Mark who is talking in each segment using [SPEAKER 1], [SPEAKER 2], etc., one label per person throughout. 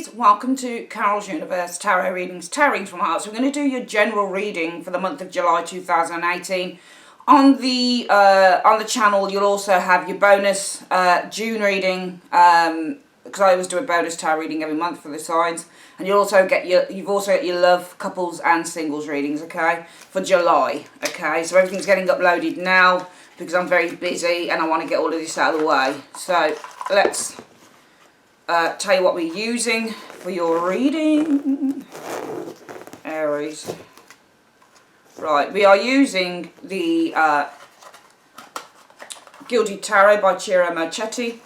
[SPEAKER 1] Aries, welcome to Carol's Universe Tarot Readings, Tarot from Heart. So we're going to do your general reading for the month of July 2018. On the channel, you'll also have your bonus June reading, because I always do a bonus tarot reading every month for the signs, and you've also got your love, couples, and singles readings, okay, for July, okay. So everything's getting uploaded now because I'm very busy and I want to get all of this out of the way. So let's tell you what we're using for your reading, Aries. Right, we are using the Gilded Tarot by Ciro Marchetti.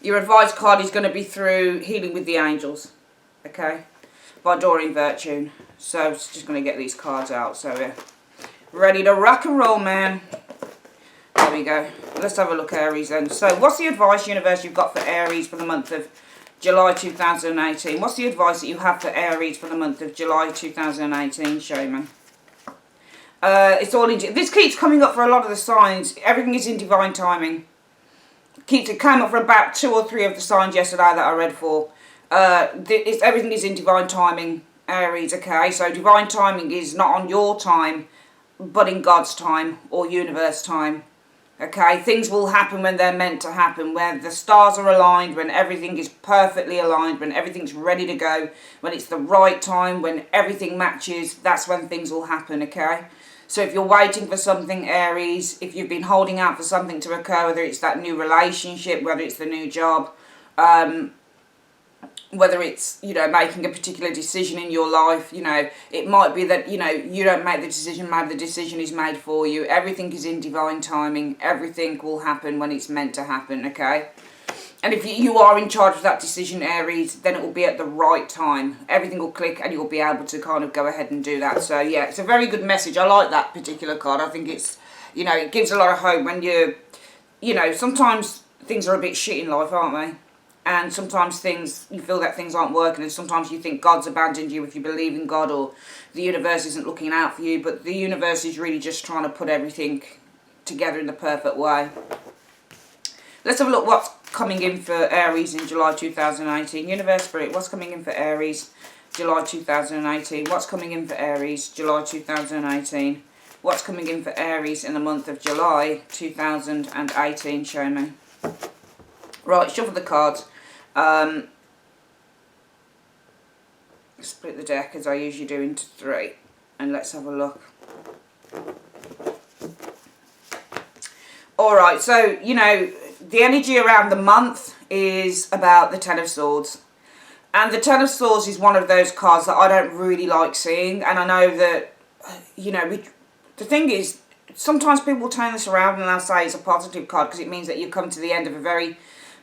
[SPEAKER 1] Your advice card is going to be through Healing with the Angels, okay, by Doreen Virtue. So I'm just going to get these cards out. So we're ready to rock and roll, man. There we go. Let's have a look, Aries, then. So what's the advice, universe, you've got for Aries for the month of July 2018? What's the advice that you have for Aries for the month of July 2018? Show me. It's all in... This keeps coming up for a lot of the signs. Everything is in divine timing. It came up for about 2 or 3 of the signs yesterday that I read for. Everything is in divine timing, Aries, okay? So divine timing is not on your time, but in God's time or universe time. Okay, things will happen when they're meant to happen, where the stars are aligned, when everything is perfectly aligned, when everything's ready to go, when it's the right time, when everything matches, that's when things will happen, okay? So if you're waiting for something, Aries, if you've been holding out for something to occur, whether it's that new relationship, whether it's the new job, whether it's, you know, making a particular decision in your life, you know, it might be that, you know, you don't make the decision, maybe the decision is made for you. Everything is in divine timing. Everything will happen when it's meant to happen, okay? And if you are in charge of that decision, Aries, then it will be at the right time. Everything will click and you'll be able to kind of go ahead and do that. So, yeah, it's a very good message. I like that particular card. I think it's, you know, it gives a lot of hope when you know, sometimes things are a bit shit in life, aren't they? And sometimes you feel that things aren't working, and sometimes you think God's abandoned you if you believe in God, or the universe isn't looking out for you, but the universe is really just trying to put everything together in the perfect way. Let's have a look what's coming in for Aries in July 2018. Universe Spirit, what's coming in for Aries, July 2018? What's coming in for Aries, July 2018? What's coming in for Aries in the month of July 2018? Show me. Right, shuffle the cards. Split the deck as I usually do into 3. And let's have a look. Alright, so, you know, the energy around the month is about the Ten of Swords. And the Ten of Swords is one of those cards that I don't really like seeing. And I know that, you know, the thing is, sometimes people will turn this around and they'll say it's a positive card because it means that you come to the end of a very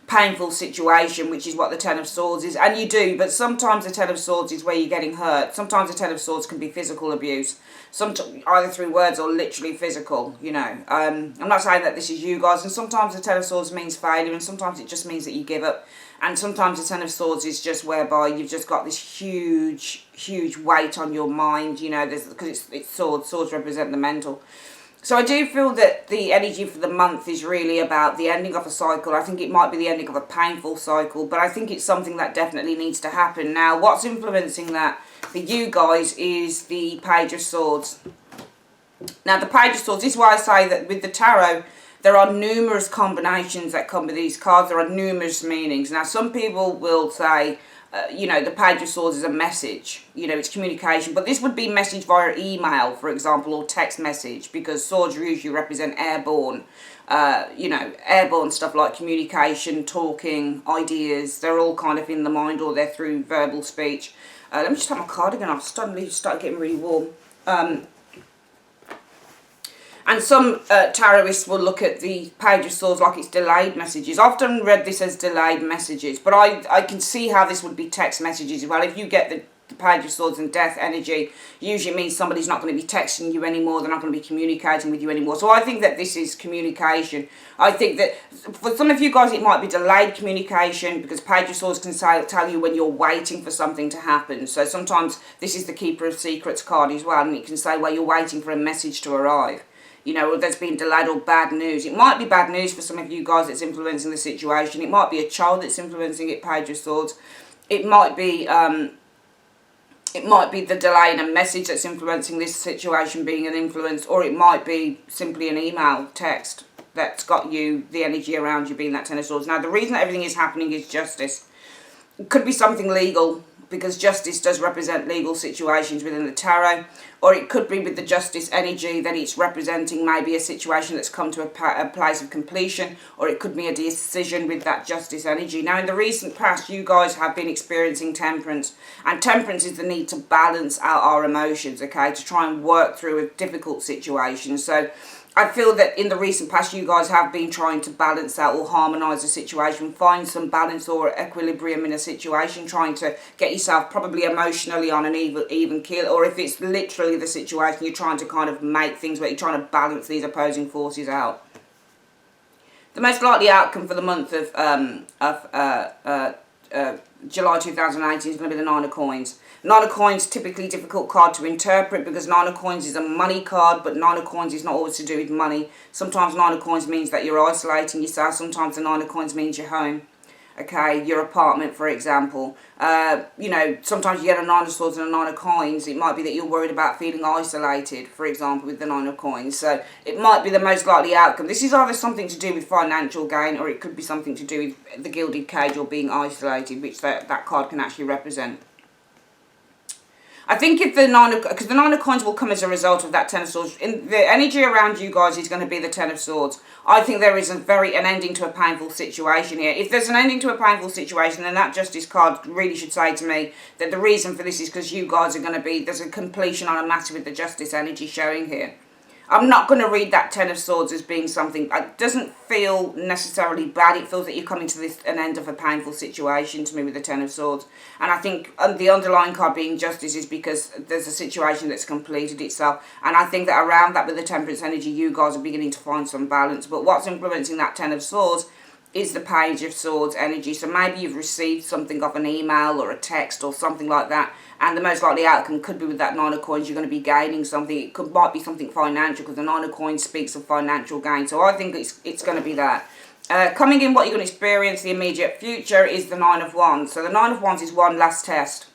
[SPEAKER 1] painful situation, which is what the Ten of Swords is, and you do, but sometimes the Ten of Swords is where you're getting hurt. Sometimes the Ten of Swords can be physical abuse, either through words or literally physical, you know. I'm not saying that this is you guys, and sometimes the Ten of Swords means failure, and sometimes it just means that you give up, and sometimes the Ten of Swords is just whereby you've just got this huge weight on your mind, you know, because it's swords represent the mental. So I do feel that the energy for the month is really about the ending of a cycle. I think it might be the ending of a painful cycle, but I think it's something that definitely needs to happen. Now, what's influencing that for you guys is the Page of Swords. Now, the Page of Swords, this is why I say that with the tarot, there are numerous combinations that come with these cards. There are numerous meanings. Now, some people will say, you know, the Page of Swords is a message, you know, it's communication, but this would be message via email, for example, or text message, because swords usually represent airborne, you know, airborne stuff like communication, talking, ideas. They're all kind of in the mind, or they're through verbal speech. Let me just have my cardigan off. Suddenly started getting really warm. And some tarotists will look at the Page of Swords like it's delayed messages. I've often read this as delayed messages, but I can see how this would be text messages as well. If you get the Page of Swords and death energy, usually means somebody's not going to be texting you anymore, they're not going to be communicating with you anymore. So I think that this is communication. I think that for some of you guys it might be delayed communication, because Page of Swords can tell you when you're waiting for something to happen. So sometimes this is the Keeper of Secrets card as well, and it can say, well, you're waiting for a message to arrive. you know, or there's been delayed or bad news. It might be bad news for some of you guys that's influencing the situation. It might be a child that's influencing it, Page of Swords. It might be the delay in a message that's influencing this situation being an influence, or it might be simply an email, text that's got you, the energy around you being that Ten of Swords. Now, the reason that everything is happening is justice. It could be something legal, because justice does represent legal situations within the tarot, or it could be with the justice energy that it's representing maybe a situation that's come to a place of completion, or it could be a decision with that justice energy. Now, in the recent past, you guys have been experiencing temperance, and temperance is the need to balance out our emotions, okay, to try and work through a difficult situation. So I feel that in the recent past, you guys have been trying to balance out or harmonise the situation, find some balance or equilibrium in a situation, trying to get yourself probably emotionally on an even keel, or if it's literally the situation, you're trying to kind of make things where you're trying to balance these opposing forces out. The most likely outcome for the month of July 2018 is going to be the Nine of Coins. Nine of Coins, typically difficult card to interpret because Nine of Coins is a money card, but Nine of Coins is not always to do with money. Sometimes Nine of Coins means that you're isolating yourself. Sometimes the Nine of Coins means your home. Okay, your apartment, for example. You know, sometimes you get a Nine of Swords and a Nine of Coins. It might be that you're worried about feeling isolated, for example, with the Nine of Coins. So it might be the most likely outcome. This is either something to do with financial gain, or it could be something to do with the Gilded Cage or being isolated, which that card can actually represent. I think if the because the Nine of Coins will come as a result of that Ten of Swords. In the energy around you guys is going to be the Ten of Swords. I think there is an ending to a painful situation here. If there's an ending to a painful situation, then that Justice card really should say to me that the reason for this is because you guys are going to be, there's a completion on a matter with the Justice energy showing here. I'm not going to read that Ten of Swords as being something, it doesn't feel necessarily bad. It feels that you're coming to an end of a painful situation to me with the Ten of Swords. And I think the underlying card being Justice is because there's a situation that's completed itself. And I think that around that with the Temperance energy, you guys are beginning to find some balance. But what's influencing that Ten of Swords is the Page of Swords energy. So maybe you've received something off an email or a text or something like that, and the most likely outcome could be with that Nine of Coins, you're going to be gaining something. It might be something financial, because the Nine of Coins speaks of financial gain. So I think it's going to be that. Coming in, what you're going to experience the immediate future is the Nine of Wands. So the Nine of Wands is one last test.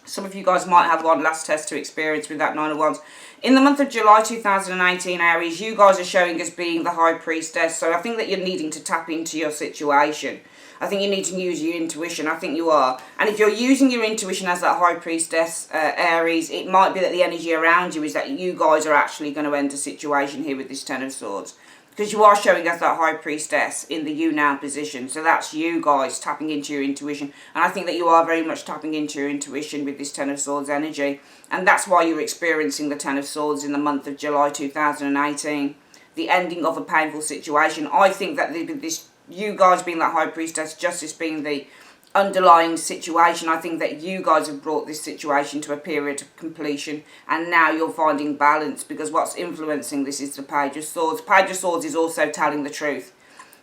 [SPEAKER 1] Some of you guys might have one last test to experience with that Nine of Wands. In the month of July 2018, Aries, you guys are showing as being the High Priestess. So I think that you're needing to tap into your situation. I think you need to use your intuition. I think you are. And if you're using your intuition as that High Priestess, Aries, it might be that the energy around you is that you guys are actually going to end a situation here with this Ten of Swords. Because you are showing as that High Priestess in the you now position. So that's you guys tapping into your intuition. And I think that you are very much tapping into your intuition with this Ten of Swords energy. And that's why you're experiencing the Ten of Swords in the month of July 2018. The ending of a painful situation. I think that this, you guys being that High Priestess, Justice being the underlying situation, I think that you guys have brought this situation to a period of completion, and now you're finding balance, because what's influencing this is the Page of Swords. Page of Swords is also telling the truth.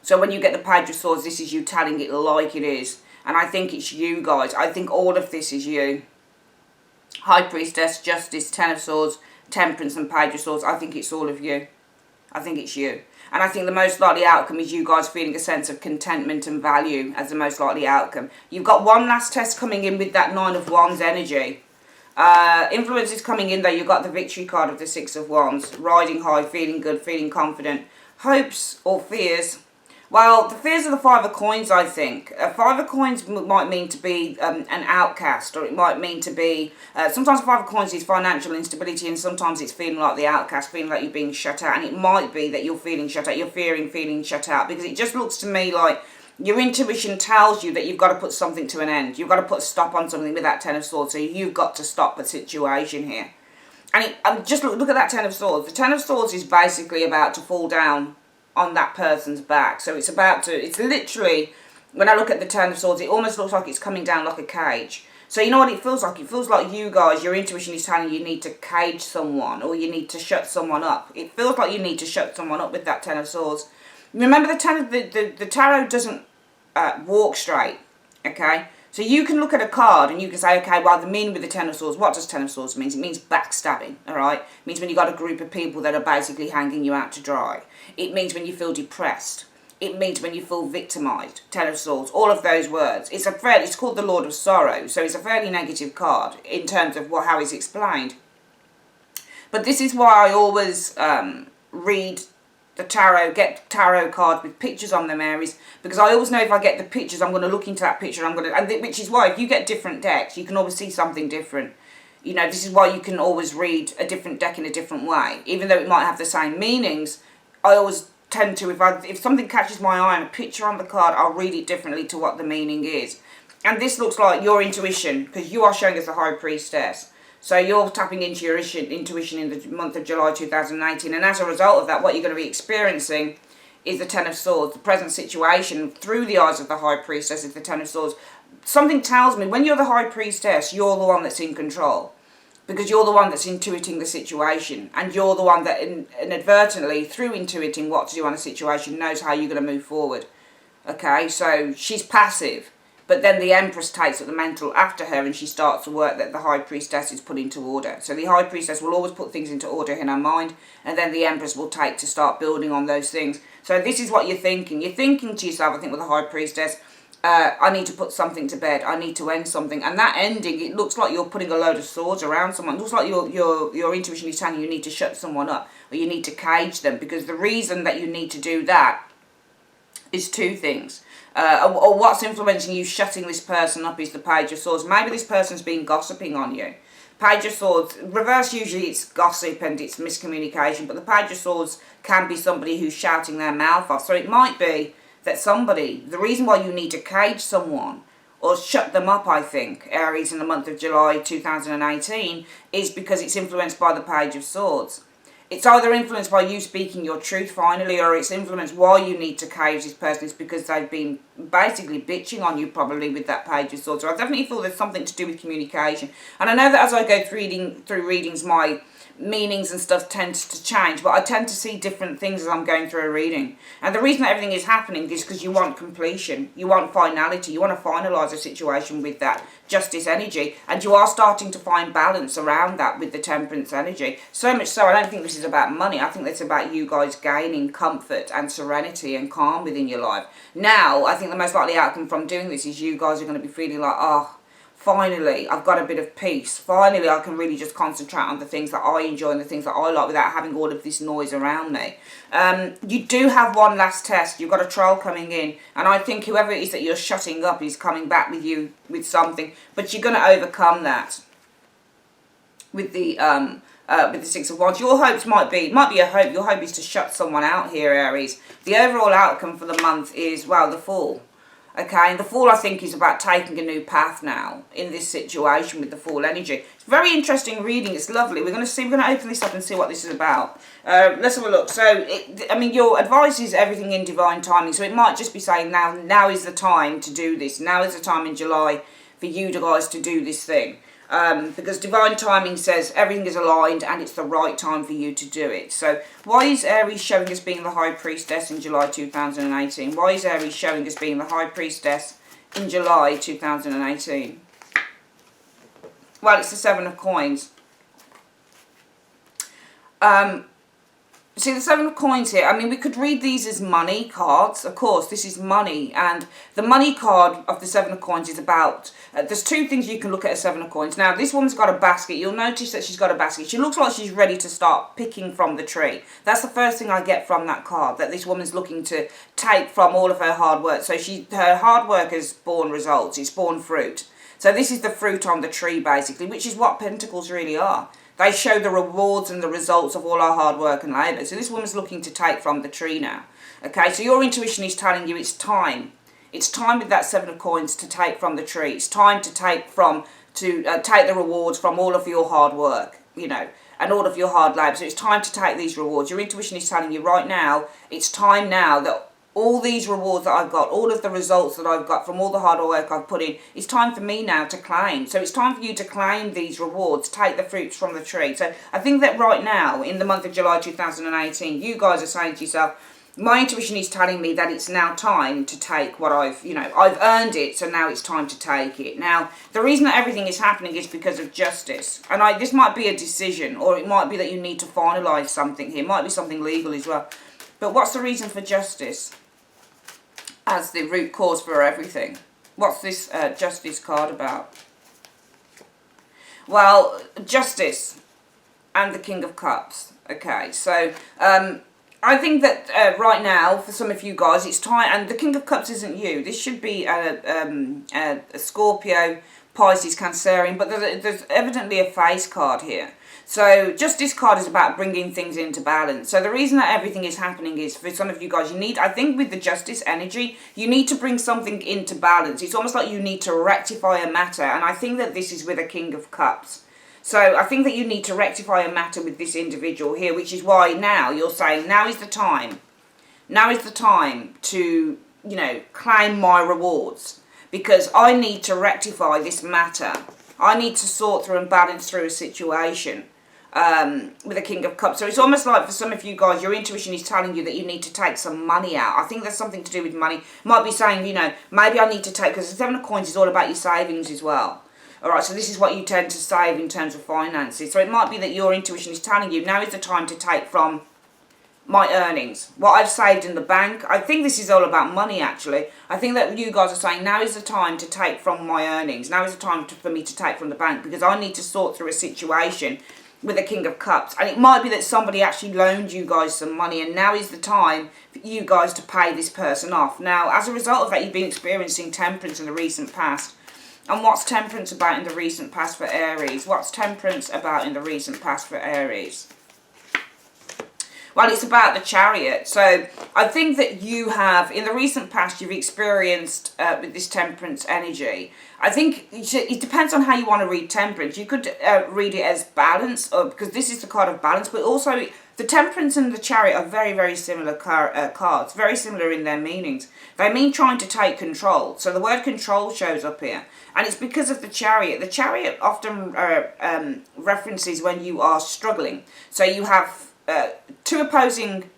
[SPEAKER 1] So when you get the Page of Swords, this is you telling it like it is. And I think it's you guys. I think all of this is you. High Priestess, Justice, Ten of Swords, Temperance and Page of Swords. I think it's all of you. I think it's you. And I think the most likely outcome is you guys feeling a sense of contentment and value as the most likely outcome. You've got one last test coming in with that Nine of Wands energy. Influence is coming in though. You've got the Victory card of the Six of Wands. Riding high, feeling good, feeling confident. Hopes or fears. Well, the fears are the Five of Coins, I think. Five of Coins might mean to be an outcast, or it might mean to be... sometimes Five of Coins is financial instability, and sometimes it's feeling like the outcast, feeling like you're being shut out. And it might be that you're feeling shut out, you're fearing feeling shut out, because it just looks to me like your intuition tells you that you've got to put something to an end. You've got to put a stop on something with that Ten of Swords, so you've got to stop the situation here. And just look at that Ten of Swords. The Ten of Swords is basically about to fall down on that person's back. So it's about to, it's literally, when I look at the Ten of Swords, it almost looks like it's coming down like a cage. So you know what it feels like? It feels like you guys, your intuition is telling you need to cage someone, or you need to shut someone up. It feels like you need to shut someone up with that Ten of Swords. Remember, the tarot doesn't walk straight, okay? So you can look at a card and you can say, okay, well, the meaning with the Ten of Swords, what does Ten of Swords mean? It means backstabbing, all right? It means when you've got a group of people that are basically hanging you out to dry. It means when you feel depressed. It means when you feel victimised. Ten of Swords, all of those words. It's called the Lord of Sorrow, so it's a fairly negative card in terms of how it's explained. But this is why I always read the tarot, get tarot cards with pictures on them, Aries, because I always know if I get the pictures, I'm going to look into that picture, which is why if you get different decks, you can always see something different. You know, this is why you can always read a different deck in a different way, even though it might have the same meanings. I always tend to, if something catches my eye and a picture on the card, I'll read it differently to what the meaning is. And this looks like your intuition, because you are showing us the High Priestess. So you're tapping into your intuition in the month of July 2018. And as a result of that, what you're going to be experiencing is the Ten of Swords. The present situation through the eyes of the High Priestess is the Ten of Swords. Something tells me when you're the High Priestess, you're the one that's in control. Because you're the one that's intuiting the situation. And you're the one that inadvertently, through intuiting what to do on a situation, knows how you're going to move forward. Okay, so she's passive. But then the Empress takes up the mantle after her and she starts the work that the High Priestess is put into order. So the High Priestess will always put things into order in her mind, and then the Empress will take to start building on those things. So this is what you're thinking. You're thinking to yourself, I think with the High Priestess, I need to put something to bed. I need to end something. And that ending, it looks like you're putting a load of swords around someone. It looks like your intuition is telling you need to shut someone up, or you need to cage them. Because the reason that you need to do that is two things. Or what's influencing you shutting this person up is the Page of Swords. Maybe this person's been gossiping on you. Page of Swords, reverse usually it's gossip and it's miscommunication, but the Page of Swords can be somebody who's shouting their mouth off. So it might be that the reason why you need to cage someone or shut them up, I think, Aries, in the month of July 2018, is because it's influenced by the Page of Swords. It's either influenced by you speaking your truth finally, or it's influenced why you need to cage this person is because they've been basically bitching on you probably with that Page of Swords. So I definitely feel there's something to do with communication. And I know that as I go through readings, my meanings and stuff tends to change, but I tend to see different things as I'm going through a reading. And the reason that everything is happening is because you want completion, you want finality, you want to finalise a situation with that Justice energy, and you are starting to find balance around that with the Temperance energy. So much so, I don't think this is about money. I think it's about you guys gaining comfort and serenity and calm within your life. Now, I think the most likely outcome from doing this is you guys are going to be feeling like, oh, finally, I've got a bit of peace. Finally, I can really just concentrate on the things that I enjoy and the things that I like without having all of this noise around me. You do have one last test. You've got a troll coming in. And I think whoever it is that you're shutting up is coming back with you with something. But you're going to overcome that with the Six of Wands. Your hopes might be a hope. Your hope is to shut someone out here, Aries. The overall outcome for the month is, well, the Fool. Okay, and the Fool, I think, is about taking a new path now in this situation with the Fool energy. It's very interesting reading. It's lovely. We're going to open this up and see what this is about. Let's have a look. So, your advice is everything in divine timing. So it might just be saying now is the time to do this. Now is the time in July for you guys to do this thing. Because divine timing says everything is aligned and it's the right time for you to do it. So why is Aries showing us being the High Priestess in July 2018? Why is Aries showing us being the High Priestess in July 2018? Well, it's the Seven of Coins. See, the Seven of Coins here, we could read these as money cards. Of course, this is money. And the money card of the Seven of Coins is about... there's two things you can look at a Seven of Coins. Now, this woman's got a basket. You'll notice that she's got a basket. She looks like she's ready to start picking from the tree. That's the first thing I get from that card, that this woman's looking to take from all of her hard work. So her hard work has borne results. It's borne fruit. So this is the fruit on the tree, basically, which is what Pentacles really are. They show the rewards and the results of all our hard work and labour. So this woman's looking to take from the tree now. Okay, so your intuition is telling you it's time. It's time with that Seven of Coins to take from the tree. It's time to take take the rewards from all of your hard work, and all of your hard labour. So it's time to take these rewards. Your intuition is telling you right now, it's time now that all these rewards that I've got, all of the results that I've got from all the hard work I've put in, it's time for me now to claim. So it's time for you to claim these rewards, take the fruits from the tree. So I think that right now, in the month of July 2018, you guys are saying to yourself, My intuition is telling me that it's now time to take what I've earned it, so now it's time to take it. Now, the reason that everything is happening is because of justice. And this might be a decision, or it might be that you need to finalise something here. It might be something legal as well. But what's the reason for justice as the root cause for everything? What's this justice card about? Well, justice and the King of Cups. Okay, so I think that right now, for some of you guys, it's time, and the King of Cups isn't you. This should be a Scorpio, Pisces, Cancerian, but there's evidently a face card here. So Justice card is about bringing things into balance. So the reason that everything is happening is, for some of you guys, I think with the Justice energy, you need to bring something into balance. It's almost like you need to rectify a matter, and I think that this is with a King of Cups. So I think that you need to rectify a matter with this individual here, which is why now you're saying, now is the time. Now is the time to, claim my rewards. Because I need to rectify this matter. I need to sort through and balance through a situation with a King of Cups. So it's almost like for some of you guys, your intuition is telling you that you need to take some money out. I think there's something to do with money. Might be saying, maybe I need to take, because the Seven of Coins is all about your savings as well. Alright, so this is what you tend to save in terms of finances. So it might be that your intuition is telling you, now is the time to take from my earnings. What I've saved in the bank. I think this is all about money, actually. I think that you guys are saying, now is the time to take from my earnings. Now is the time for me to take from the bank, because I need to sort through a situation with the King of Cups. And it might be that somebody actually loaned you guys some money, and now is the time for you guys to pay this person off. Now, as a result of that, you've been experiencing temperance in the recent past. And what's temperance about in the recent past for Aries? What's temperance about in the recent past for Aries? Well, it's about the Chariot. So I think that you have, in the recent past, you've experienced with this temperance energy. I think it depends on how you want to read temperance. You could read it as balance, because this is the card of balance, but also the temperance and the Chariot are very, very similar cards, very similar in their meanings. They mean trying to take control. So the word control shows up here. And it's because of the Chariot. The Chariot often references when you are struggling. So you have two opposing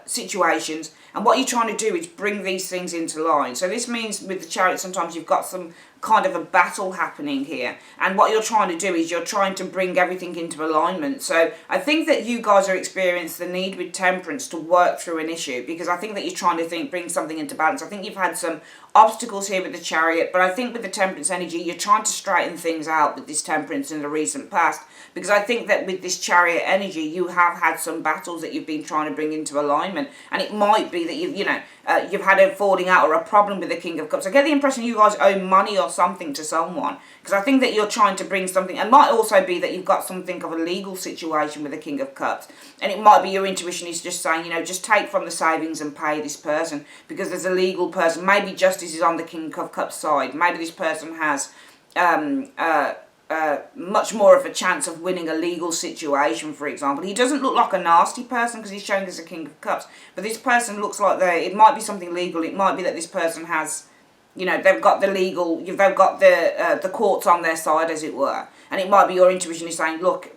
[SPEAKER 1] situations, and what you're trying to do is bring these things into line. So this means with the Chariot, sometimes you've got some kind of a battle happening here, and what you're trying to do is you're trying to bring everything into alignment. So I think that you guys are experiencing the need with temperance to work through an issue, because I think that you're trying to bring something into balance. I think you've had some obstacles here with the Chariot, but I think with the temperance energy, you're trying to straighten things out with this temperance in the recent past, because I think that with this Chariot energy, you have had some battles that you've been trying to bring into alignment, and it might be that you've had a falling out or a problem with the King of Cups. I get the impression you guys owe money or something to someone, because I think that you're trying to bring something. It might also be that you've got something of a legal situation with the King of Cups, and it might be your intuition is just saying, just take from the savings and pay this person, because there's a legal person. Maybe justice is on the King of Cups side. Maybe this person has much more of a chance of winning a legal situation, for example. He doesn't look like a nasty person because he's showing us a King of Cups, but this person looks like it might be something legal. It might be that this person has, they've got the legal, they've got the courts on their side, as it were, and it might be your intuition is saying, look,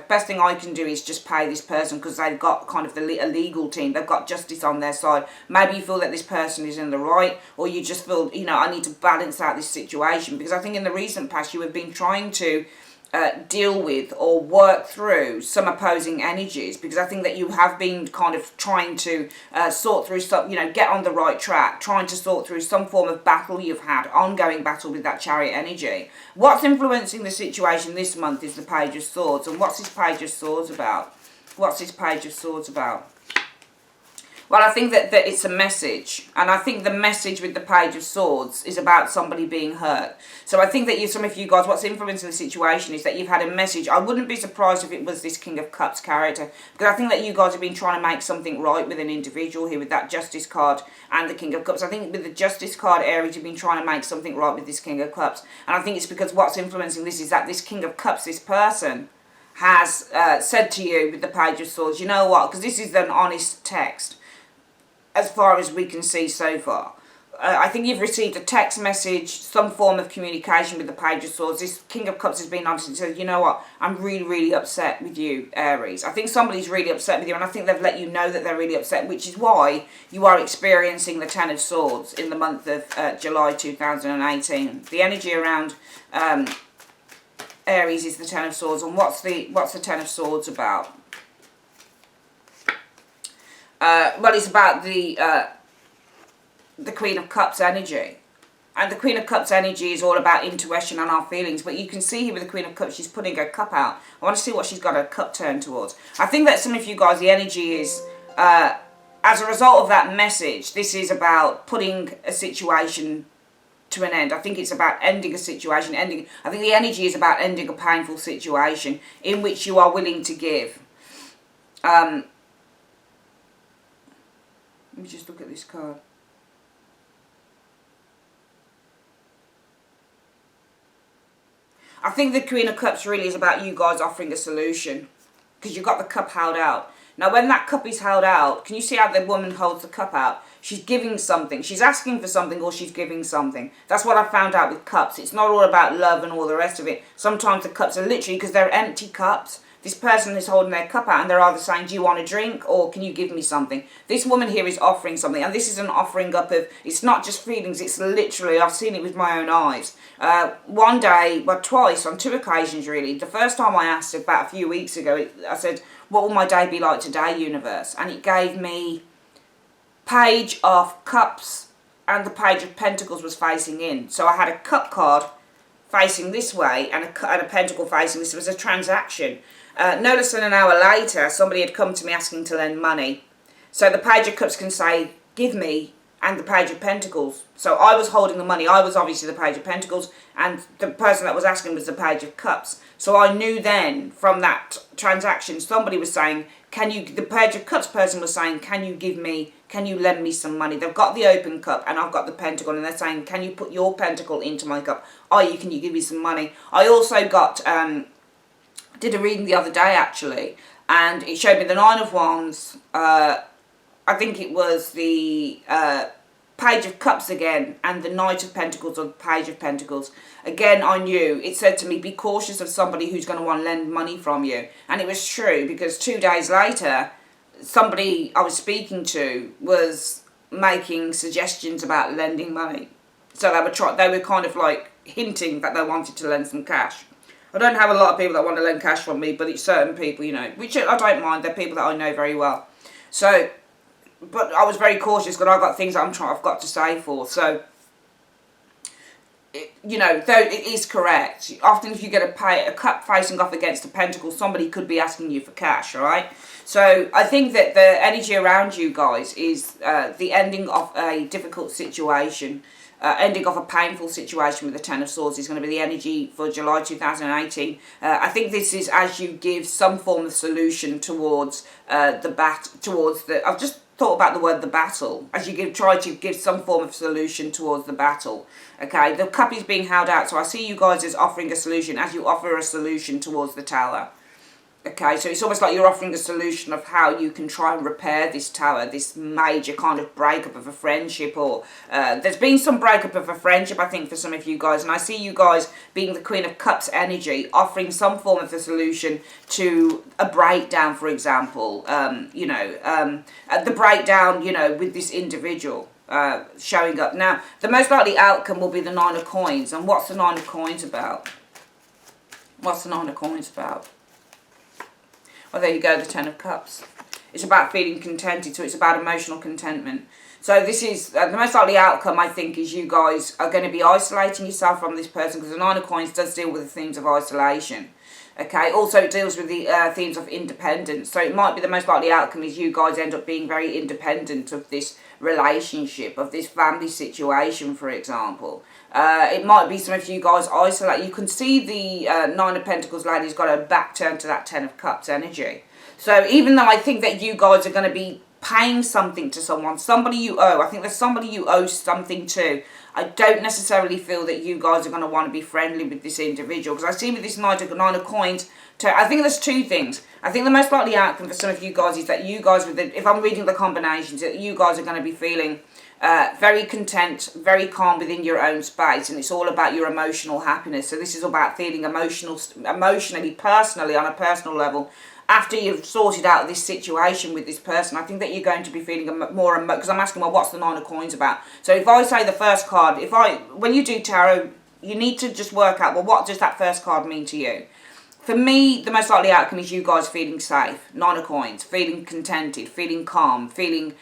[SPEAKER 1] best thing I can do is just pay this person because they've got kind of a legal team. They've got justice on their side. Maybe you feel that this person is in the right, or you just feel, I need to balance out this situation, because I think in the recent past you have been trying to deal with or work through some opposing energies, because I think that you have been kind of trying to sort through some, get on the right track, trying to sort through some form of battle you've had, ongoing battle with that Chariot energy. What's influencing the situation this month is the Page of Swords. And what's this Page of Swords about? What's this Page of Swords about? Well, I think that it's a message, and I think the message with the Page of Swords is about somebody being hurt. So I think that some of you guys, what's influencing the situation is that you've had a message. I wouldn't be surprised if it was this King of Cups character, because I think that you guys have been trying to make something right with an individual here with that Justice card and the King of Cups. I think with the Justice card, Aries, you've been trying to make something right with this King of Cups, and I think it's because what's influencing this is that this King of Cups, this person, has said to you with the Page of Swords, you know what, because this is an honest text, as far as we can see so far. I think you've received a text message, some form of communication with the Page of Swords. This King of Cups has been honest and said, you know what, I'm really, really upset with you, Aries. I think somebody's really upset with you, and I think they've let you know that they're really upset, which is why you are experiencing the Ten of Swords in the month of July 2018. The energy around Aries is the Ten of Swords, and what's the Ten of Swords about? Well, it's about the Queen of Cups energy. And the Queen of Cups energy is all about intuition and our feelings. But you can see here with the Queen of Cups, she's putting her cup out. I want to see what she's got her cup turned towards. I think that some of you guys, the energy is, as a result of that message, this is about putting a situation to an end. I think it's about ending a situation. I think the energy is about ending a painful situation in which you are willing to give. Let me just look at this card. I think the Queen of Cups really is about you guys offering a solution, because you've got the cup held out. Now, when that cup is held out, can you see how the woman holds the cup out? She's giving something. She's asking for something, or she's giving something. That's what I found out with cups. It's not all about love and all the rest of it. Sometimes the cups are literally, because they're empty cups. This person is holding their cup out and they're either saying, do you want a drink, or can you give me something? This woman here is offering something, and this is an offering up of, it's not just feelings, it's literally, I've seen it with my own eyes. One day, well twice, on 2 occasions really. The first time I asked about a few weeks ago, I said, what will my day be like today, universe? And it gave me Page of Cups, and the Page of Pentacles was facing in. So I had a cup card facing this way and a pentacle facing this. It was a transaction. No less than an hour later, somebody had come to me asking to lend money. So the Page of Cups can say, give me, and the Page of Pentacles. So I was holding the money. I was obviously the Page of Pentacles, and the person that was asking was the Page of Cups. So I knew then from that transaction, somebody was saying, the Page of Cups person was saying, can you lend me some money? They've got the open cup and I've got the pentacle, and they're saying, can you put your pentacle into my cup? Can you give me some money? I also got, did a reading the other day actually, and it showed me the Nine of Wands. I think it was the Page of Cups again, and the Knight of Pentacles or the Page of Pentacles. Again, I knew, it said to me, be cautious of somebody who's going to want to lend money from you. And it was true, because 2 days later, somebody I was speaking to was making suggestions about lending money. So they were kind of like hinting that they wanted to lend some cash. I don't have a lot of people that want to lend cash from me, but it's certain people, you know, which I don't mind. They're people that I know very well. So, but I was very cautious because I've got things that I've got to save for. So, you know, though it is correct, often if you get a cup facing off against a pentacle, somebody could be asking you for cash, all right? So I think that the energy around you guys is the ending of a difficult situation. Ending of a painful situation with the Ten of Swords is going to be the energy for July 2018. I think this is as you give some form of solution towards I've just thought about the word the battle. As you try to give some form of solution towards the battle. Okay, the cup is being held out, so I see you guys as offering a solution as you offer a solution towards the Tower. Okay, so it's almost like you're offering a solution of how you can try and repair this tower, this major kind of breakup of a friendship, or there's been some breakup of a friendship, I think, for some of you guys, and I see you guys being the Queen of Cups energy, offering some form of a solution to a breakdown, for example, the breakdown, you know, with this individual showing up. Now, the most likely outcome will be the Nine of Coins, and what's the Nine of Coins about? What's the Nine of Coins about? Well, there you go, the Ten of Cups. It's about feeling contented, so it's about emotional contentment. So this is, the most likely outcome, I think, is you guys are going to be isolating yourself from this person, because the Nine of Coins does deal with the themes of isolation. Okay, also it deals with the themes of independence. So it might be the most likely outcome is you guys end up being very independent of this relationship, of this family situation, for example. It might be some of you guys isolate. You can see the Nine of Pentacles lady's got her back turned to that Ten of Cups energy. So even though I think that you guys are going to be paying something to someone, somebody you owe, I think there's somebody you owe something to, I don't necessarily feel that you guys are going to want to be friendly with this individual. Because I see with this Nine of Coins, I think there's two things. I think the most likely outcome for some of you guys is that you guys, if I'm reading the combinations, that you guys are going to be feeling very content, very calm within your own space, and it's all about your emotional happiness. So this is about feeling emotionally, personally, on a personal level. After you've sorted out this situation with this person, I think that you're going to be feeling more, because I'm asking, well, what's the Nine of Coins about? So if I say the first card, when you do tarot, you need to just work out, well, what does that first card mean to you? For me, the most likely outcome is you guys feeling safe, Nine of Coins, feeling contented, feeling calm, feeling,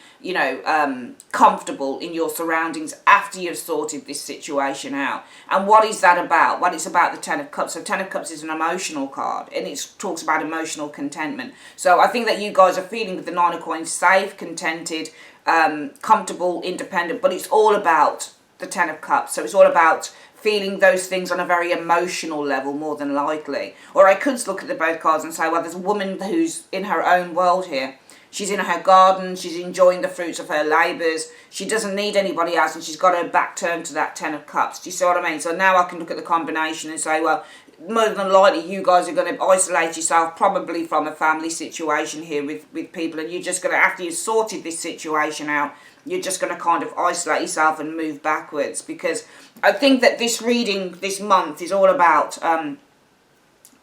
[SPEAKER 1] comfortable in your surroundings after you've sorted this situation out. And what is that about? Well, it's about the Ten of Cups. So Ten of Cups is an emotional card, and it talks about emotional contentment. So I think that you guys are feeling with the Nine of Coins safe, contented, comfortable, independent, but it's all about the Ten of Cups. So it's all about feeling those things on a very emotional level, more than likely. Or I could look at the both cards and say, well, there's a woman who's in her own world here. She's in her garden, she's enjoying the fruits of her labours, she doesn't need anybody else, and she's got her back turned to that Ten of Cups. Do you see what I mean? So now I can look at the combination and say, well, more than likely you guys are going to isolate yourself probably from a family situation here with people, and you're just going to, after you've sorted this situation out, you're just going to kind of isolate yourself and move backwards. Because I think that this reading this month is all about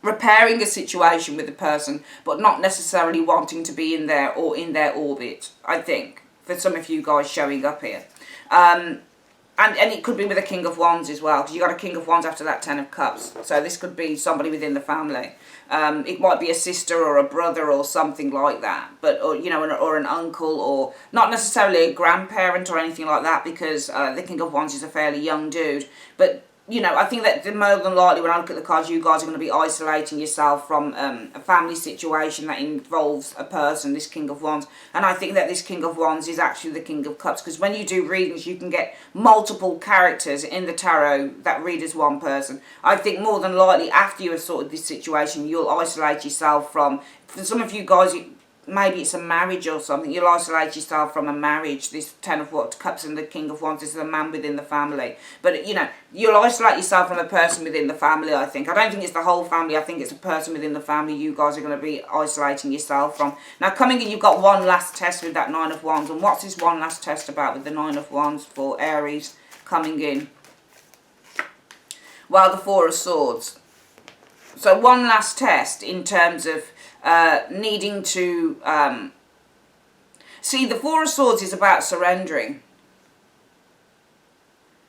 [SPEAKER 1] repairing a situation with the person, but not necessarily wanting to be in there or in their orbit, I think, for some of you guys showing up here. And it could be with a King of Wands as well, because you got a King of Wands after that Ten of Cups. So this could be somebody within the family. It might be a sister or a brother or something like that, but or an uncle, or not necessarily a grandparent or anything like that, because the King of Wands is a fairly young dude. But I think that more than likely, when I look at the cards, you guys are going to be isolating yourself from a family situation that involves a person, this King of Wands. And I think that this King of Wands is actually the King of Cups, because when you do readings, you can get multiple characters in the tarot that read as one person. I think more than likely, after you have sorted this situation, you'll isolate yourself from, for some of you guys, maybe it's a marriage or something. You'll isolate yourself from a marriage. This Ten of Cups and the King of Wands is a man within the family. But, you'll isolate yourself from a person within the family, I think. I don't think it's the whole family. I think it's a person within the family you guys are going to be isolating yourself from. Now, coming in, you've got one last test with that Nine of Wands. And what's this one last test about with the Nine of Wands for Aries coming in? Well, the Four of Swords. So one last test in terms of needing to see, the Four of Swords is about surrendering.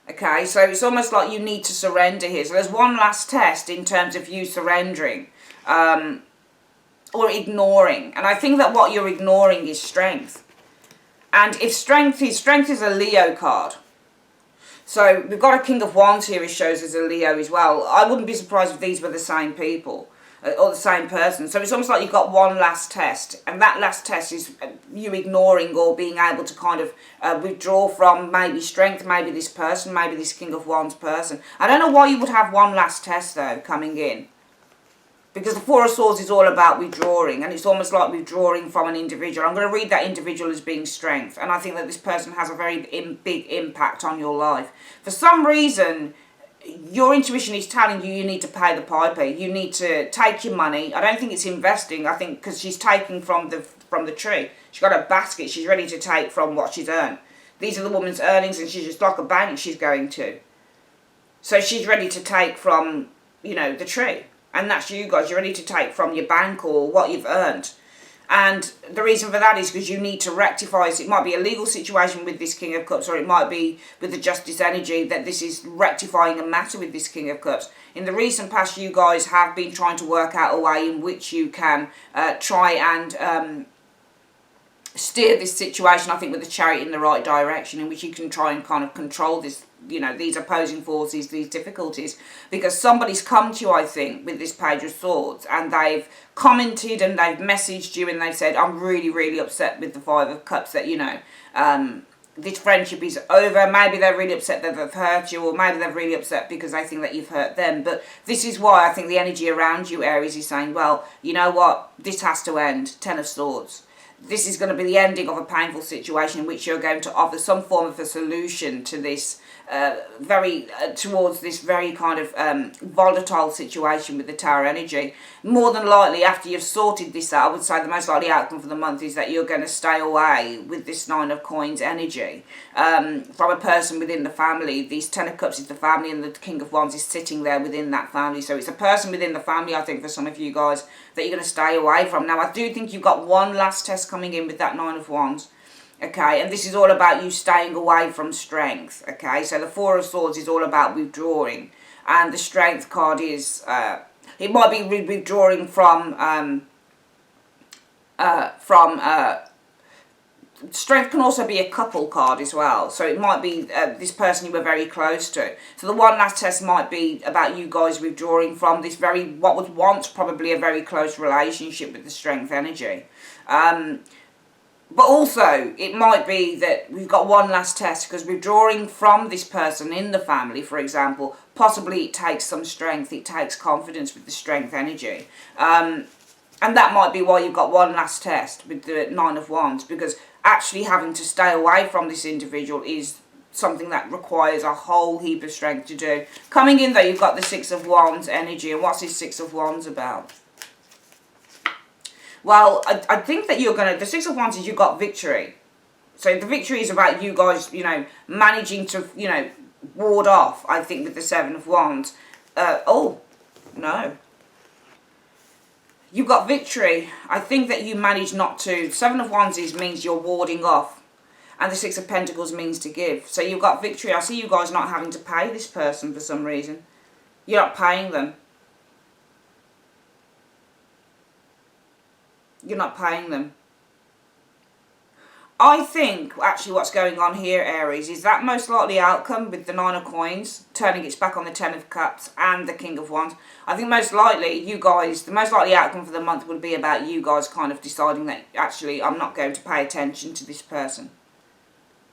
[SPEAKER 1] Okay, so it's almost like you need to surrender here. So there's one last test in terms of you surrendering or ignoring. And I think that what you're ignoring is strength. And if strength is a Leo card. So we've got a King of Wands here, it shows as a Leo as well. I wouldn't be surprised if these were the same people. Or the same person. So it's almost like you've got one last test, and that last test is you ignoring or being able to kind of withdraw from maybe strength, maybe this person, maybe this King of Wands person. I don't know why you would have one last test though coming in, because the Four of Swords is all about withdrawing, and it's almost like withdrawing from an individual. I'm going to read that individual as being strength, and I think that this person has a very big impact on your life. For some reason, your intuition is telling you need to pay the piper. You need to take your money. I don't think it's investing. I think because she's taking from the tree. She's got a basket. She's ready to take from what she's earned. These are the woman's earnings, and she's just like a bank she's going to. So she's ready to take from, the tree. And that's you guys. You're ready to take from your bank or what you've earned. And the reason for that is because you need to rectify this. It might be a legal situation with this King of Cups, or it might be with the Justice energy that this is rectifying a matter with this King of Cups. In the recent past, you guys have been trying to work out a way in which you can try and steer this situation, I think, with the Chariot in the right direction, in which you can try and kind of control this, these opposing forces, these difficulties, because somebody's come to you, I think, with this Page of Swords, and they've commented and they've messaged you and they've said, I'm really, really upset with the Five of Cups that, this friendship is over. Maybe they're really upset that they've hurt you, or maybe they're really upset because they think that you've hurt them. But this is why I think the energy around you, Aries, is saying, well, you know what, this has to end. Ten of Swords. this is going to be the ending of a painful situation in which you're going to offer some form of a solution to this towards this very kind of volatile situation with the Tower energy. More than likely, after you've sorted this out, I would say the most likely outcome for the month is that you're going to stay away with this Nine of Coins energy from a person within the family. These Ten of Cups is the family, and the King of Wands is sitting there within that family. So it's a person within the family, I think, for some of you guys, that you're going to stay away from. Now, I do think you've got one last test coming in with that Nine of Wands. Okay, and this is all about you staying away from strength. Okay, so the Four of Swords is all about withdrawing, and the Strength card is it might be withdrawing from Strength can also be a couple card as well. So it might be this person you were very close to. So the one last test might be about you guys withdrawing from this what was once probably a very close relationship with the Strength energy. But also, it might be that we've got one last test, because withdrawing from this person in the family, for example, possibly it takes some strength, it takes confidence with the Strength energy. And that might be why you've got one last test with the Nine of Wands, because actually having to stay away from this individual is something that requires a whole heap of strength to do. Coming in though, you've got the Six of Wands energy, and what's this Six of Wands about? Well, I think that the Six of Wands is you've got victory. So the victory is about you guys, managing to, ward off, I think, with the Seven of Wands. Oh, no. You've got victory. I think that you manage not to. Seven of Wands means you're warding off. And the Six of Pentacles means to give. So you've got victory. I see you guys not having to pay this person for some reason. You're not paying them. You're not paying them. I think, actually, what's going on here, Aries, is that most likely outcome with the Nine of Coins, turning its back on the Ten of Cups and the King of Wands. I think most likely, you guys, the most likely outcome for the month would be about you guys kind of deciding that, actually, I'm not going to pay attention to this person.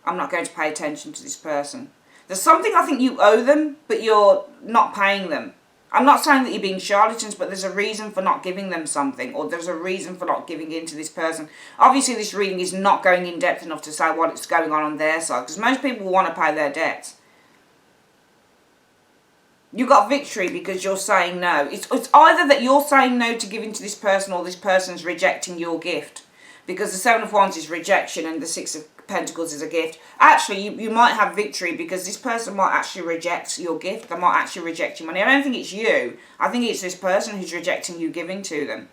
[SPEAKER 1] I'm not going to pay attention to this person. There's something I think you owe them, but you're not paying them. I'm not saying that you're being charlatans, but there's a reason for not giving them something, or there's a reason for not giving in to this person. Obviously, this reading is not going in depth enough to say what's going on their side, because most people want to pay their debts. You got victory because you're saying no. It's either that you're saying no to giving to this person, or this person's rejecting your gift. Because the Seven of Wands is rejection, and the Six of Pentacles is a gift. Actually, you might have victory because this person might actually reject your gift. They might actually reject your money. I don't think it's you. I think it's this person who's rejecting you giving to them.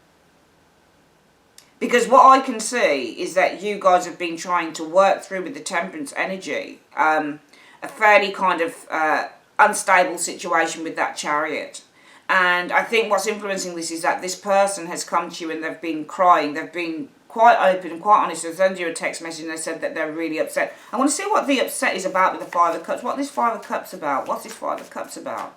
[SPEAKER 1] Because what I can see is that you guys have been trying to work through with the Temperance energy a fairly kind of unstable situation with that Chariot. And I think what's influencing this is that this person has come to you and they've been crying. They've been quite open and quite honest. They sent you a text message and they said that they're really upset. I want to see what the upset is about with the Five of Cups. What this Five of Cups about? What's this Five of Cups about?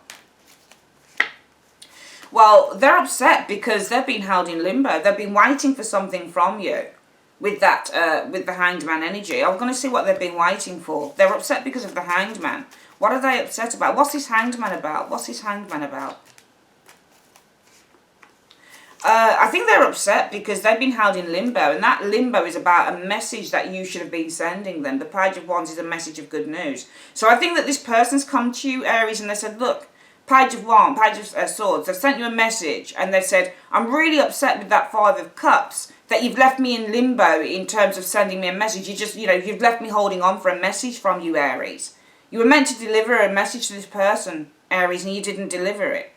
[SPEAKER 1] Well, they're upset because they've been held in limbo. They've been waiting for something from you with that, with the Hanged Man energy. I'm going to see what they've been waiting for. They're upset because of the Hanged Man. What are they upset about? What's this Hanged Man about? What's this Hanged Man about? I think they're upset because they've been held in limbo, and that limbo is about a message that you should have been sending them. The Page of Wands is a message of good news. So I think that this person's come to you, Aries, and they said, look, Page of Wands, Page of Swords, they've sent you a message, and they said, I'm really upset with that Five of Cups, that you've left me in limbo in terms of sending me a message. You just, you've left me holding on for a message from you, Aries. You were meant to deliver a message to this person, Aries, and you didn't deliver it.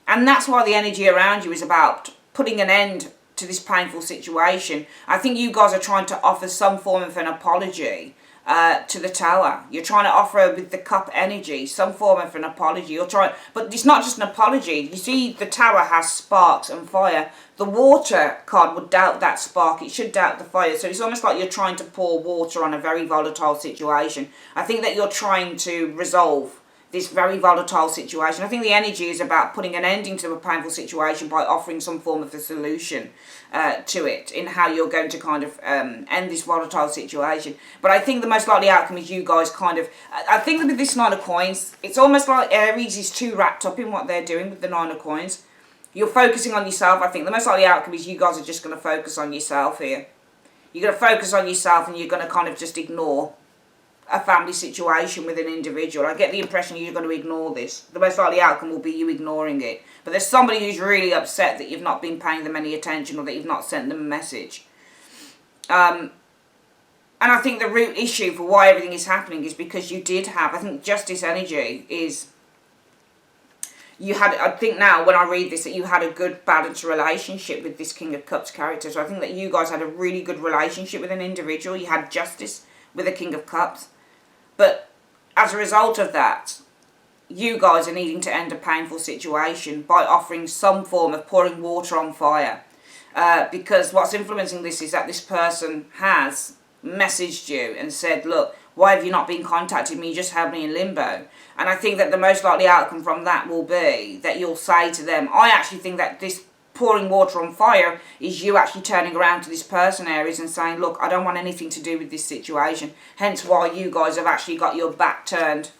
[SPEAKER 1] And that's why the energy around you is about putting an end to this painful situation. I think you guys are trying to offer some form of an apology to the Tower. You're trying to offer with the Cup energy some form of an apology. But it's not just an apology. You see, the Tower has sparks and fire. The Water card would doubt that spark. It should doubt the fire. So it's almost like you're trying to pour water on a very volatile situation. I think that you're trying to resolve this very volatile situation. I think the energy is about putting an ending to a painful situation by offering some form of a solution to it, in how you're going to kind of end this volatile situation. But I think the most likely outcome is you guys kind of, I think that with this Nine of Coins, it's almost like Aries is too wrapped up in what they're doing with the Nine of Coins. You're focusing on yourself. I think the most likely outcome is you guys are just going to focus on yourself here. You're going to focus on yourself, and you're going to kind of just ignore a family situation with an individual. I get the impression you're going to ignore this. The most likely outcome will be you ignoring it. But there's somebody who's really upset that you've not been paying them any attention, or that you've not sent them a message. And I think the root issue for why everything is happening is because you did have, I think justice energy is, you had, I think now when I read this, that you had a good balanced relationship with this King of Cups character. So I think that you guys had a really good relationship with an individual. You had justice with a King of Cups. But as a result of that, you guys are needing to end a painful situation by offering some form of pouring water on fire. Because what's influencing this is that this person has messaged you and said, look, why have you not been contacting me? You just held me in limbo. And I think that the most likely outcome from that will be that you'll say to them, I actually think that this pouring water on fire is you actually turning around to this person, Aries, and saying, look, I don't want anything to do with this situation. Hence why you guys have actually got your back turned.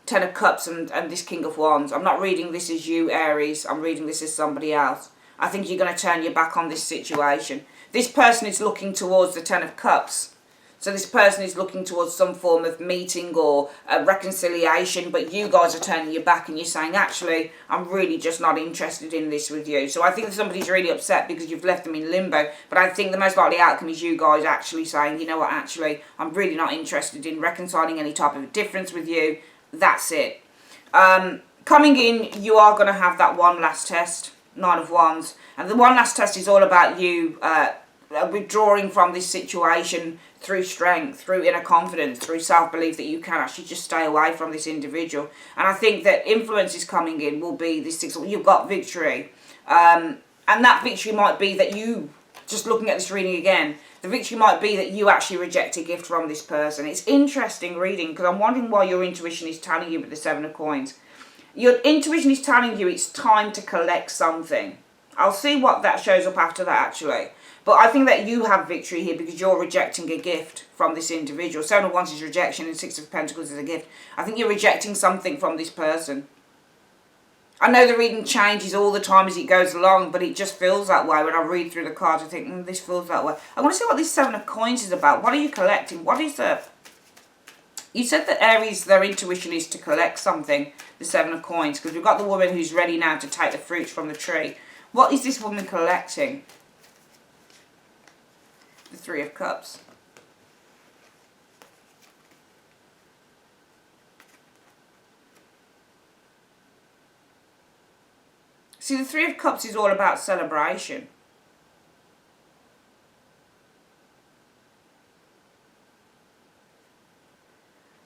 [SPEAKER 1] Ten of Cups and this King of Wands. I'm not reading this as you, Aries. I'm reading this as somebody else. I think you're going to turn your back on this situation. This person is looking towards the Ten of Cups. So this person is looking towards some form of meeting or a reconciliation, but you guys are turning your back and you're saying, actually, I'm really just not interested in this with you. So I think that somebody's really upset because you've left them in limbo, but I think the most likely outcome is you guys actually saying, you know what, actually, I'm really not interested in reconciling any type of difference with you. That's it. Coming in, you are going to have that one last test, Nine of Wands. And the one last test is all about you withdrawing from this situation through strength, through inner confidence, through self-belief that you can actually just stay away from this individual. And I think that influences coming in will be this six. You've got victory. And that victory might be that you, just looking at this reading again, the victory might be that you actually reject a gift from this person. It's interesting reading because I'm wondering why your intuition is telling you with the Seven of Coins. Your intuition is telling you it's time to collect something. I'll see what that shows up after that actually. But I think that you have victory here because you're rejecting a gift from this individual. Seven of Wands is rejection and Six of Pentacles is a gift. I think you're rejecting something from this person. I know the reading changes all the time as it goes along, but it just feels that way. When I read through the cards, I think, this feels that way. I want to see what this Seven of Coins is about. What are you collecting? What is the... You said that Aries, their intuition is to collect something, the Seven of Coins, because we've got the woman who's ready now to take the fruits from the tree. What is this woman collecting? The Three of Cups. See, the Three of Cups is all about celebration.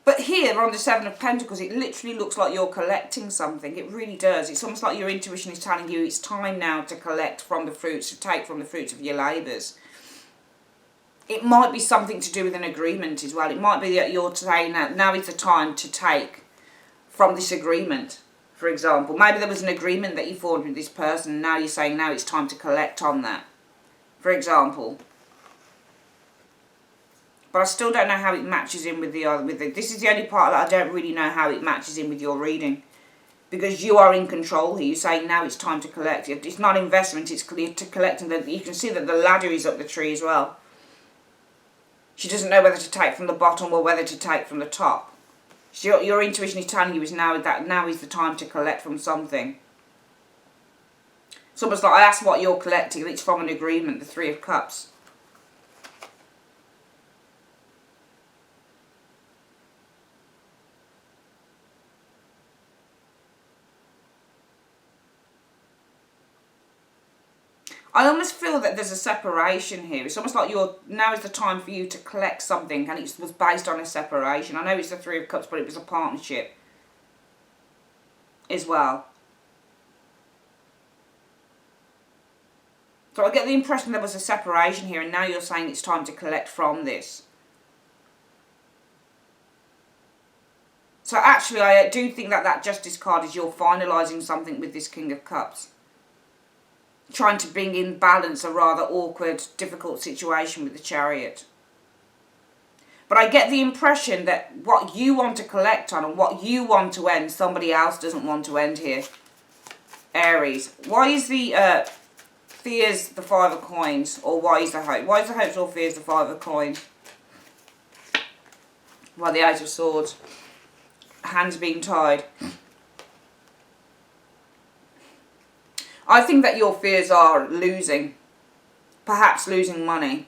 [SPEAKER 1] But here on the Seven of Pentacles, it literally looks like you're collecting something. It really does. It's almost like your intuition is telling you it's time now to collect from the fruits, to take from the fruits of your labours. It might be something to do with an agreement as well. It might be that you're saying now is the time to take from this agreement, for example. Maybe there was an agreement that you formed with this person, and now you're saying now it's time to collect on that, for example. But I still don't know how it matches in with the other. This is the only part that I don't really know how it matches in with your reading. Because you are in control here. You're saying now it's time to collect. It's not investment, it's clear to collect. And you can see that the ladder is up the tree as well. She doesn't know whether to take from the bottom or whether to take from the top. So your intuition is telling you is now is the time to collect from something. It's almost like I asked what you're collecting, and it's from an agreement, the Three of Cups. I almost feel that there's a separation here. It's almost like now is the time for you to collect something, and it was based on a separation. I know it's the Three of Cups, but it was a partnership as well. So I get the impression there was a separation here, and now you're saying it's time to collect from this. So actually, I do think that Justice card is you're finalising something with this King of Cups. Trying to bring in balance a rather awkward, difficult situation with the Chariot. But I get the impression that what you want to collect on and what you want to end, somebody else doesn't want to end here. Aries. Why is the fears the Five of Coins, or why is the hope? Why is the hopes or fears the Five of Coins? Why the Eight of Swords? Hands being tied. I think that your fears are losing. Perhaps losing money.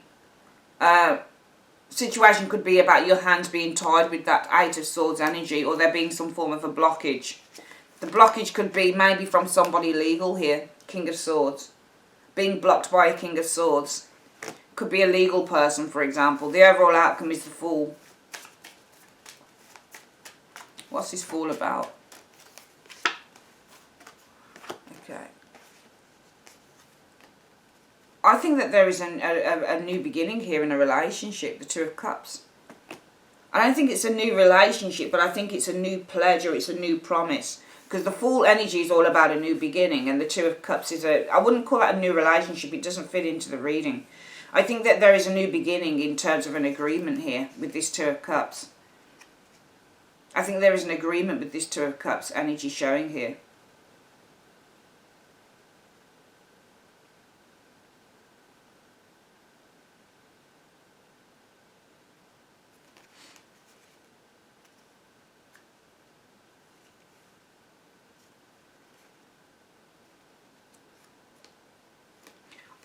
[SPEAKER 1] Situation could be about your hands being tied with that Eight of Swords energy, or there being some form of a blockage. The blockage could be maybe from somebody legal here. King of Swords. Being blocked by a King of Swords. Could be a legal person, for example. The overall outcome is the Fool. What's this Fool about? Okay. I think that there is a new beginning here in a relationship, the Two of Cups. I don't think it's a new relationship, but I think it's a new pledge, or it's a new promise. Because the Fool energy is all about a new beginning, and the Two of Cups is I wouldn't call that a new relationship, it doesn't fit into the reading. I think that there is a new beginning in terms of an agreement here with this Two of Cups. I think there is an agreement with this Two of Cups energy showing here.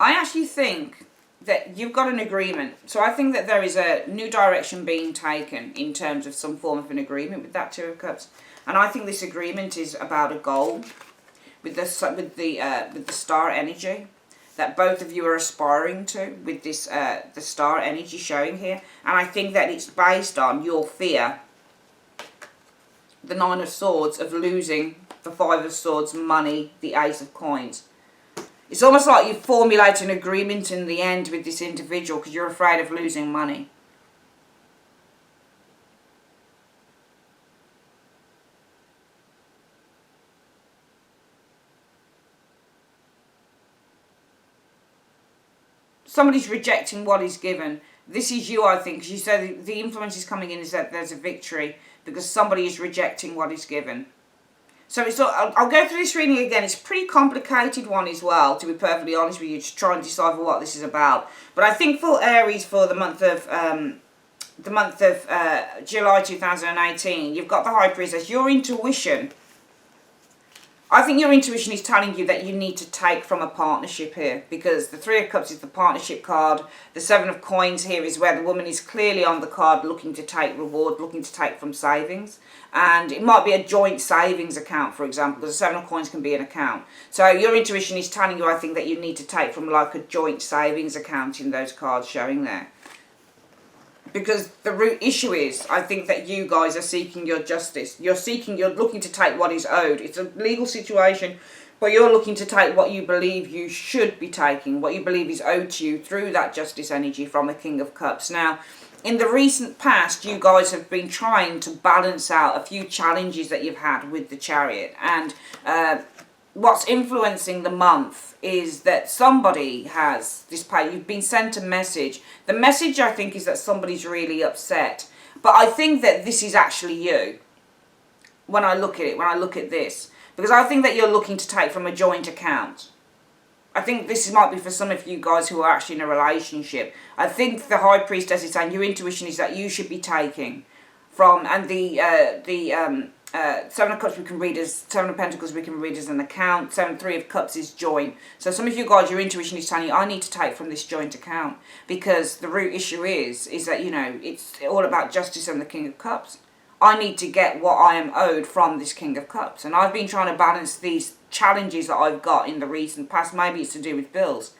[SPEAKER 1] I actually think that you've got an agreement. So I think that there is a new direction being taken in terms of some form of an agreement with that Two of Cups. And I think this agreement is about a goal with the star energy that both of you are aspiring to, with this the star energy showing here. And I think that it's based on your fear, the Nine of Swords, of losing the Five of Swords, money, the Ace of Coins. It's almost like you formulate an agreement in the end with this individual because you're afraid of losing money. Somebody's rejecting what is given. This is you, I think, because you said the influence is coming in is that there's a victory because somebody is rejecting what is given. So I'll go through this reading again. It's a pretty complicated one as well, to be perfectly honest with you, to try and decipher what this is about. But I think for Aries, for the month of July 2018, you've got the High Priestess. Your intuition. I think your intuition is telling you that you need to take from a partnership here, because the Three of Cups is the partnership card. The Seven of Coins here is where the woman is clearly on the card looking to take reward, looking to take from savings. And it might be a joint savings account, for example, because the Seven of Coins can be an account. So your intuition is telling you, I think, that you need to take from like a joint savings account in those cards showing there. Because the root issue is, I think that you guys are seeking your justice. You're looking to take what is owed. It's a legal situation, but you're looking to take what you believe you should be taking, what you believe is owed to you through that justice energy from the King of Cups. Now, in the recent past, you guys have been trying to balance out a few challenges that you've had with the Chariot. And what's influencing the month is that somebody has this pay. You've been sent a message. The message, I think, is that somebody's really upset. But I think that this is actually you. When I look at it, when I look at this. Because I think that you're looking to take from a joint account. I think this might be for some of you guys who are actually in a relationship. I think the High Priestess is saying your intuition is that you should be taking from, and the Seven of Cups we can read as, Seven of Pentacles we can read as an account, Three of Cups is joint. So some of you guys, your intuition is telling you, I need to take from this joint account, because the root issue is that, you know, it's all about justice and the King of Cups. I need to get what I am owed from this King of Cups. And I've been trying to balance these challenges that I've got in the recent past. Maybe it's to do with bills.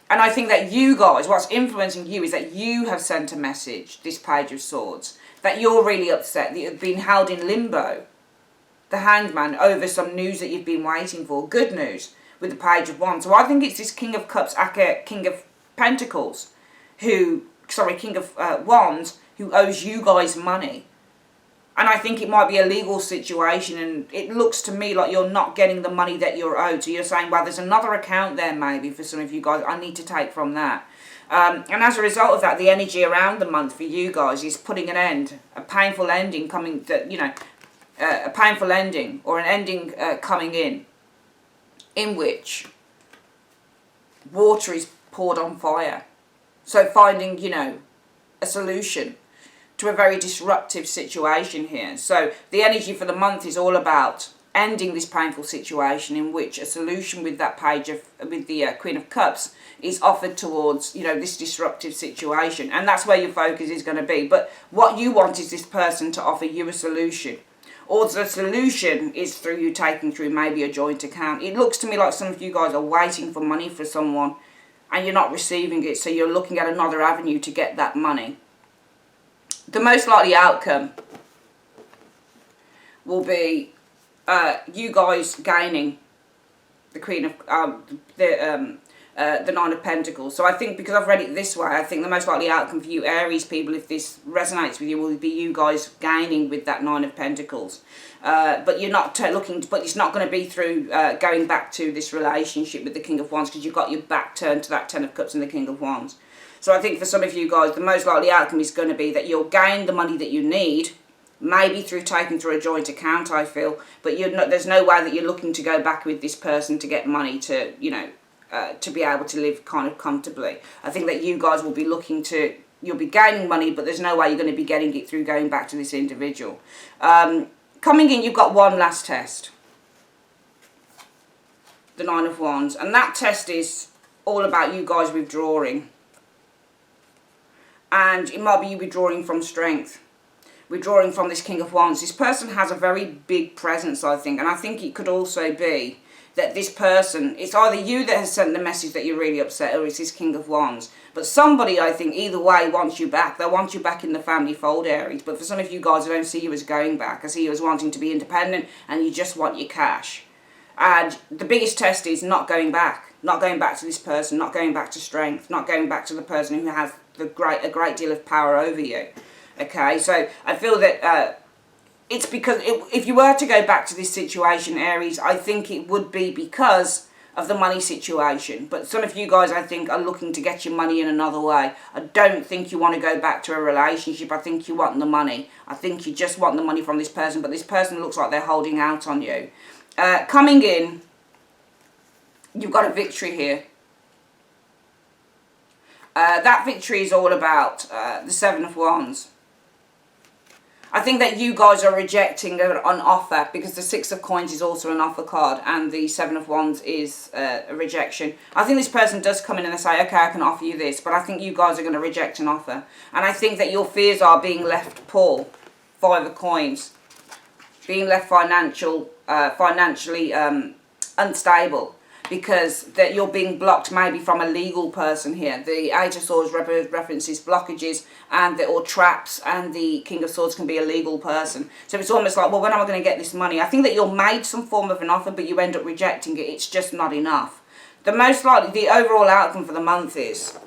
[SPEAKER 1] And I think that you guys, what's influencing you is that you have sent a message, this Page of Swords, that you're really upset, that you've been held in limbo, the Hangman, over some news that you've been waiting for. Good news with the Page of Wands. So I think it's this King of Cups, King of Pentacles, King of Wands, who owes you guys money. And I think it might be a legal situation, and it looks to me like you're not getting the money that you're owed. So you're saying, well, there's another account there maybe for some of you guys. I need to take from that. And as a result of that, the energy around the month for you guys is putting an end, a painful ending coming, a painful ending, or an ending coming in which water is poured on fire. So finding, you know, a solution to a very disruptive situation here. So the energy for the month is all about ending this painful situation in which a solution with that page of, with the Queen of Cups is offered towards, you know, this disruptive situation. And that's where your focus is going to be. But what you want is this person to offer you a solution. Or the solution is through you taking through maybe a joint account. It looks to me like some of you guys are waiting for money for someone and you're not receiving it, so you're looking at another avenue to get that money. The most likely outcome will be you guys gaining the Queen of the Nine of Pentacles. So I think, because I've read it this way, I think the most likely outcome for you Aries people, if this resonates with you, will be you guys gaining with that Nine of Pentacles. But you're not looking, but it's not going to be through going back to this relationship with the King of Wands, because you've got your back turned to that Ten of Cups and the King of Wands. So I think for some of you guys, the most likely outcome is going to be that you'll gain the money that you need, maybe through taking through a joint account, I feel, but you're not, there's no way that you're looking to go back with this person to get money to, you know, to be able to live kind of comfortably. I think that you guys will be looking to, you'll be gaining money, but there's no way you're going to be getting it through going back to this individual. Coming in, you've got one last test. The Nine of Wands. And that test is all about you guys withdrawing. And it might be you withdrawing from strength. Withdrawing from this King of Wands. This person has a very big presence, I think. And I think it could also be that this person, it's either you that has sent the message that you're really upset, or it's this King of Wands. But somebody, I think, either way wants you back. They want you back in the family fold, Aries. But for some of you guys, I don't see you as going back. I see you as wanting to be independent, and you just want your cash. And the biggest test is not going back. Not going back to this person, not going back to strength, not going back to the person who has a great deal of power over you. Okay, so I feel that it's because if you were to go back to this situation, Aries, I think it would be because of the money situation. But some of you guys, I think, are looking to get your money in another way. I don't think you want to go back to a relationship. I think you want the money. I think you just want the money from this person, but this person looks like they're holding out on you. Coming in, you've got a victory here. That victory is all about the Seven of Wands. I think that you guys are rejecting an offer, because the Six of Coins is also an offer card and the Seven of Wands is a rejection. I think this person does come in and they say, okay, I can offer you this, but I think you guys are going to reject an offer. And I think that your fears are being left poor. Five of Coins. Being left financially unstable. Because that you're being blocked maybe from a legal person here. The Eight of Swords references blockages or traps, and the King of Swords can be a legal person. So it's almost like, well, when am I going to get this money? I think that you're made some form of an offer, but you end up rejecting it. It's just not enough. The most likely, the overall outcome for the month is,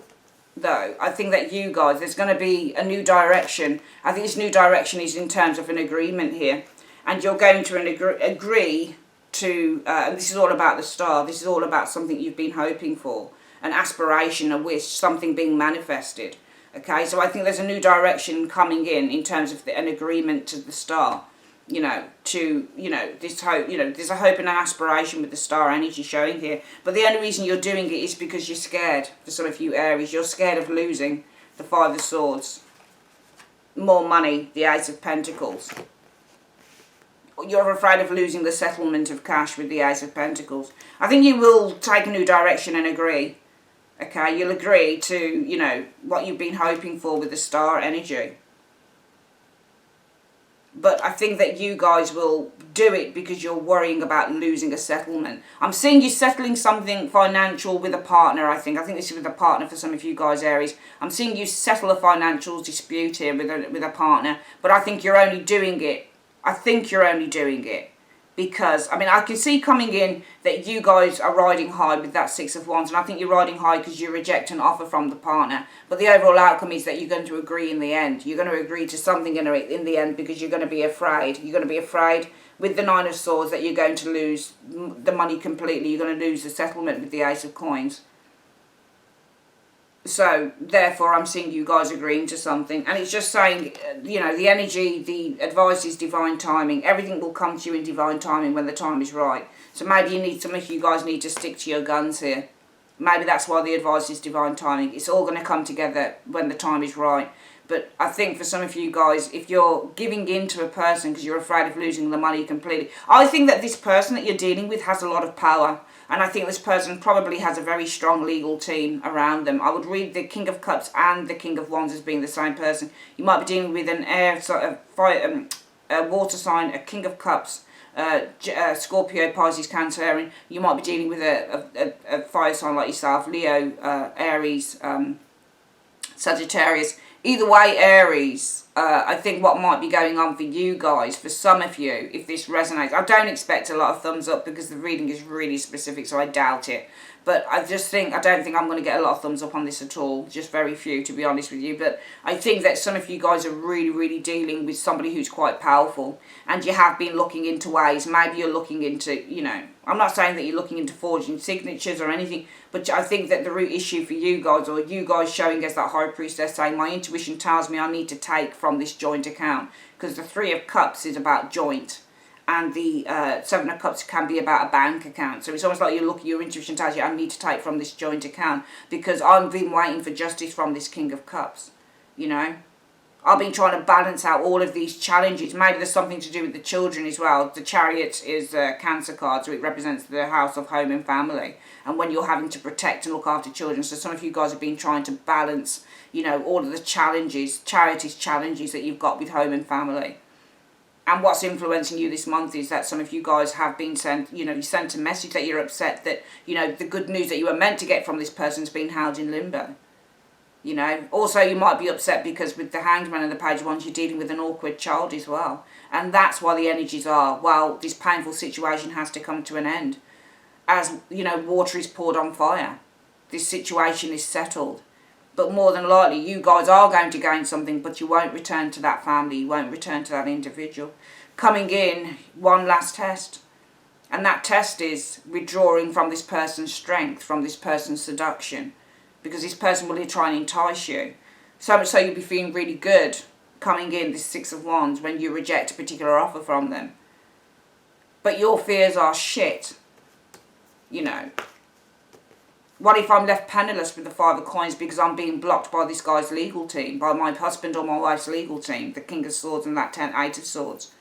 [SPEAKER 1] though, I think that you guys, there's going to be a new direction. I think this new direction is in terms of an agreement here. And you're going to agree to, and this is all about the star, this is all about something you've been hoping for, an aspiration, a wish, something being manifested. Okay, so I think there's a new direction coming in terms of an agreement to the star, you know, to, you know, this hope, you know, there's a hope and an aspiration with the star energy showing here. But the only reason you're doing it is because you're scared. For some of you Aries, you're scared of losing the Five of Swords, more money, the Ace of Pentacles. You're afraid of losing the settlement of cash with the Ace of Pentacles. I think you will take a new direction and agree. Okay, you'll agree to, you know, what you've been hoping for with the star energy. But I think that you guys will do it because you're worrying about losing a settlement. I'm seeing you settling something financial with a partner, I think. I think this is with a partner for some of you guys, Aries. I'm seeing you settle a financial dispute here with a partner. But I think you're only doing it. I think you're only doing it because, I mean, I can see coming in that you guys are riding high with that Six of Wands. And I think you're riding high because you reject an offer from the partner. But the overall outcome is that you're going to agree in the end. You're going to agree to something in the end because you're going to be afraid. You're going to be afraid with the Nine of Swords that you're going to lose the money completely. You're going to lose the settlement with the Ace of Coins. So, therefore, I'm seeing you guys agreeing to something. And it's just saying, you know, the energy, the advice is divine timing. Everything will come to you in divine timing when the time is right. So maybe some of you guys need to stick to your guns here. Maybe that's why the advice is divine timing. It's all going to come together when the time is right. But I think for some of you guys, if you're giving in to a person because you're afraid of losing the money completely, I think that this person that you're dealing with has a lot of power. And I think this person probably has a very strong legal team around them. I would read the King of Cups and the King of Wands as being the same person. You might be dealing with an air, sort of fire, a water sign, a King of Cups, Scorpio, Pisces, Cancer, Aries. You might be dealing with a fire sign like yourself, Leo, Aries, Sagittarius. Either way, Aries, I think what might be going on for you guys, for some of you, if this resonates, I don't expect a lot of thumbs up because the reading is really specific, so I doubt it. But I don't think I'm going to get a lot of thumbs up on this at all. Just very few, to be honest with you. But I think that some of you guys are really, really dealing with somebody who's quite powerful. And you have been looking into ways. Maybe you're looking into, I'm not saying that you're looking into forging signatures or anything. But I think that the root issue for you guys, or you guys showing as that High Priestess saying, my intuition tells me I need to take from this joint account. Because the Three of Cups is about joint. And the Seven of Cups can be about a bank account. So it's almost like your intuition tells you, I need to take from this joint account because I've been waiting for justice from this King of Cups. I've been trying to balance out all of these challenges. Maybe there's something to do with the children as well. The Chariot is a Cancer card, so it represents the house of home and family. And when you're having to protect and look after children. So some of you guys have been trying to balance, all of the challenges, Chariot's challenges that you've got with home and family. And what's influencing you this month is that some of you guys have been sent, you sent a message that you're upset that, the good news that you were meant to get from this person's been held in limbo. Also you might be upset because with the Hanged Man and the Page of Wands, you're dealing with an awkward child as well. And that's why the energies are, well, this painful situation has to come to an end. As, water is poured on fire. This situation is settled. But more than likely, you guys are going to gain something, but you won't return to that family. You won't return to that individual. Coming in, one last test. And that test is withdrawing from this person's strength, from this person's seduction. Because this person will try and entice you. So much so you'll be feeling really good coming in, this Six of Wands, when you reject a particular offer from them. But your fears are shit. What if I'm left penniless with the Five of Coins because I'm being blocked by this guy's legal team, by my husband or my wife's legal team, the King of Swords and that Eight of Swords.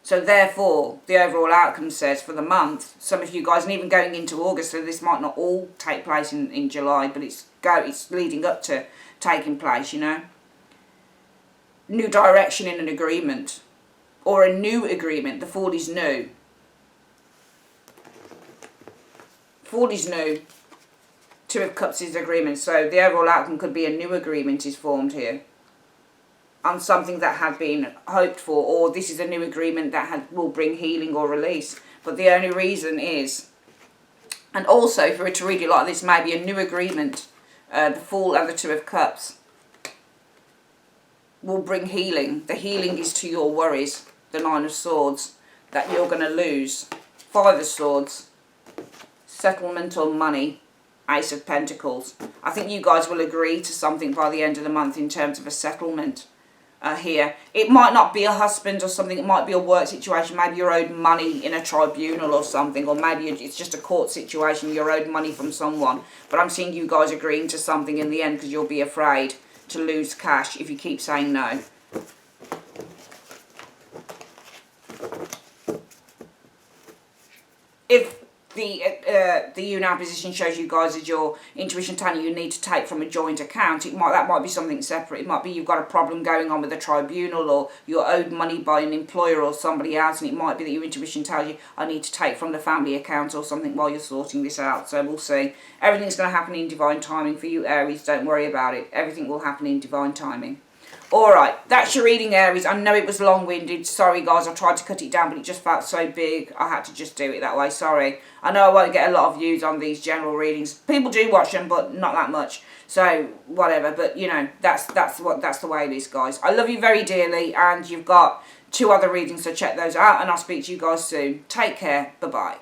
[SPEAKER 1] So therefore, the overall outcome says for the month, some of you guys, and even going into August, so this might not all take place in July, but it's leading up to taking place, New direction in an agreement, or a new agreement. The Fool is new. Fool is new. Two of Cups is agreement. So the overall outcome could be a new agreement is formed here. On something that had been hoped for. Or this is a new agreement that will bring healing or release. But the only reason is, and also for it to read it like this, maybe a new agreement. The Fool and the Two of Cups will bring healing. The healing is to your worries. The Nine of Swords. That you're going to lose. Five of Swords. Settlement or money. Ace of Pentacles. I think you guys will agree to something by the end of the month in terms of a settlement here. It might not be a husband or something. It might be a work situation. Maybe you're owed money in a tribunal or something. Or maybe it's just a court situation. You're owed money from someone. But I'm seeing you guys agreeing to something in the end because you'll be afraid to lose cash if you keep saying no. If the Uno position shows you guys as your intuition telling you need to take from a joint account, that might be something separate. It might be you've got a problem going on with a tribunal, or you're owed money by an employer or somebody else, and it might be that your intuition tells you I need to take from the family account or something while you're sorting this out. So we'll see. Everything's going to happen in divine timing for you, Aries. Don't worry about it. Everything will happen in divine timing. Alright, that's your reading, Aries. I know it was long-winded. Sorry, guys. I tried to cut it down, but it just felt so big. I had to just do it that way. Sorry. I know I won't get a lot of views on these general readings. People do watch them, but not that much. So, whatever. But, that's the way it is, guys. I love you very dearly, and you've got 2 other readings, so check those out, and I'll speak to you guys soon. Take care. Bye-bye.